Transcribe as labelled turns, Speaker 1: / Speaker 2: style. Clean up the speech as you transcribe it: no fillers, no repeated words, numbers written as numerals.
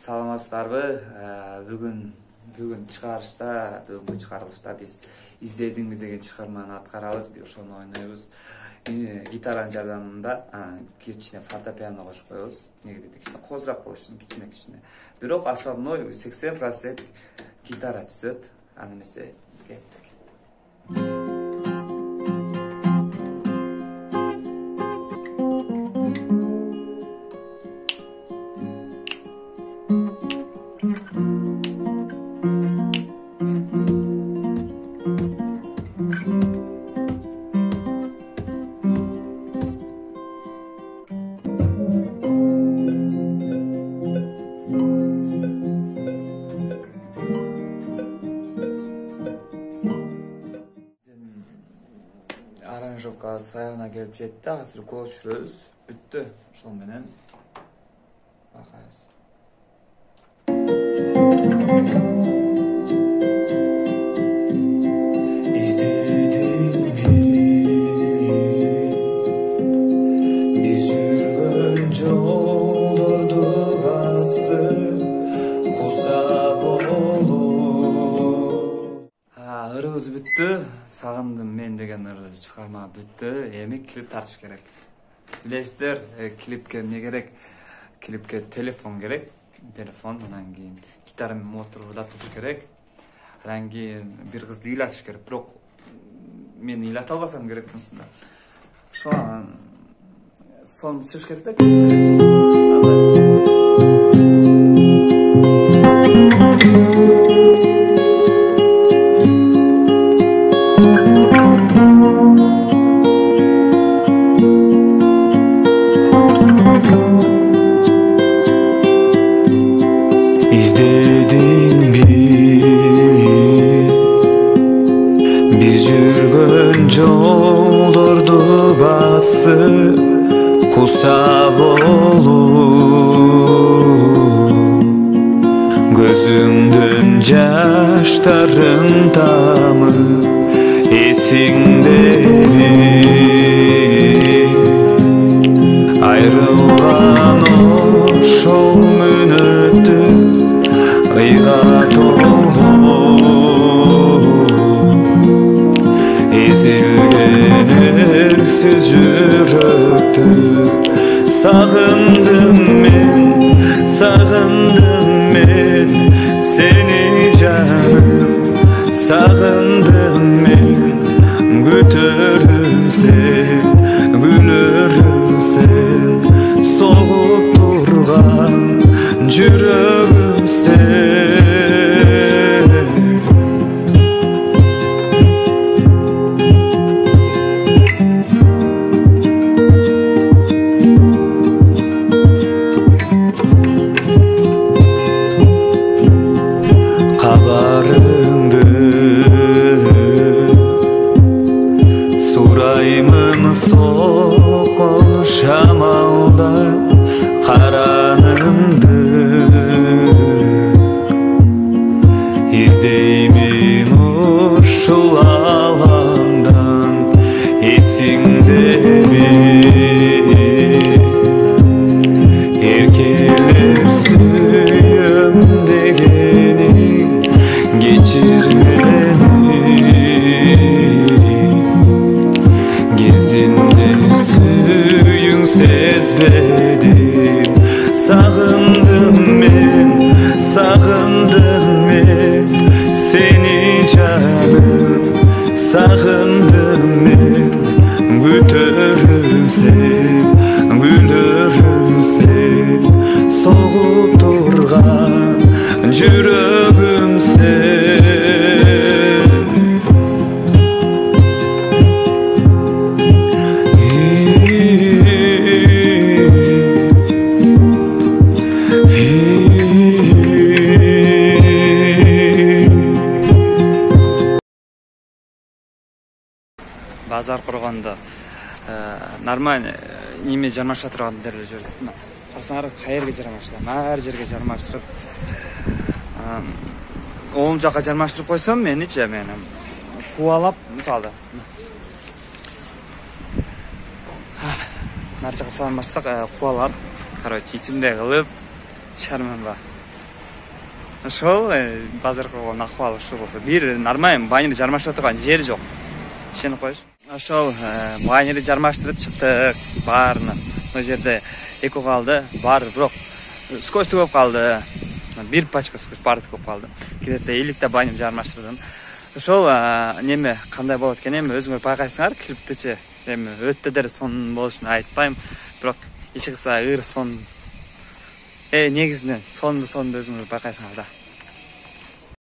Speaker 1: Саламатсыздарбы? Бүгүн чыгарылышта биз издедиңби деген чыгарманы аткарабыз, ошону ойнойбуз. Гитаранын жардамында кичине фортепиано кошуп коебуз. Негизи кичине козурак болуш үчүн кичине. Бирок основной 80% гитара түзөт. Аны эмесе кеттик. Аранжировка саягына келип жетти, азыр гол түшүрөбүз. Бүттү. Ошол менен бакабыз. Биз жүргөн жолдорду басып куса болуп. Ырыбыз бүттү. Сагындым мен деген ыры чыгарма бүттү. Эми клип тартыш керек. Билесиздер, клипке эмне керек? Клипке телефон керек. Телефон, анан кийин гитара мотору да туруш керек. Анан кийин бир кызды ыйлатыш керек. Бирок мен ыйлата албасам керек мусунда. Сону чыгыш керек да. Biz yürgön jolдорду басып куса болуп, көзүңдөн жаштарың тамып, эсиңдеби айрылган ошол мүнөттү ыйга толгон, ezilgen ersiz жүрөктү сагындым мен сени жаным, сагындым мен күтөрүм сен, күлөрүм сен, согуп турган жүрөгүм сен. Кабарыңды сураймын соккон шамалда, каранымды издеймин ушул аламдан, эсиңдеби эркелеп сүйөм дегениң, geçir beni gezinde suyun sezmedim, sağındım men seni canım, sağındım men gütörüm sen, gülörüm sen, soğup durgan жүрөгүм сен. Базар курганда нормально неме жармаша турган дерлер жүрдүк. Карасаңар кайерге жармаштырам? Ар жерге жармаштырып, оң жака жармаштырып койсом, меничи кубалап, мисалы нарчаға салмастық қуалап, короче, итімде қылып, шарманға Ошол базарга болгон акыбал ушул болсо, бир нормально байнери жармаштыра турган жери жок. Ишенип коюш. Ошол байнери жармаштырып чыктык баарына. Мына жерде эко калды, бар, бирок скотч көп калды. Бир пачка скотч бары көп калды. Кирете 50 байнери жармаштырдым. Ошол неме кандай болот экен эми өзүңөр байкайсыңар, клиптичи эми өтө дер сон болушун айтпайм, бирок эч кыса ыр сон негизинен сонду өзүңөр байкайсыңар да.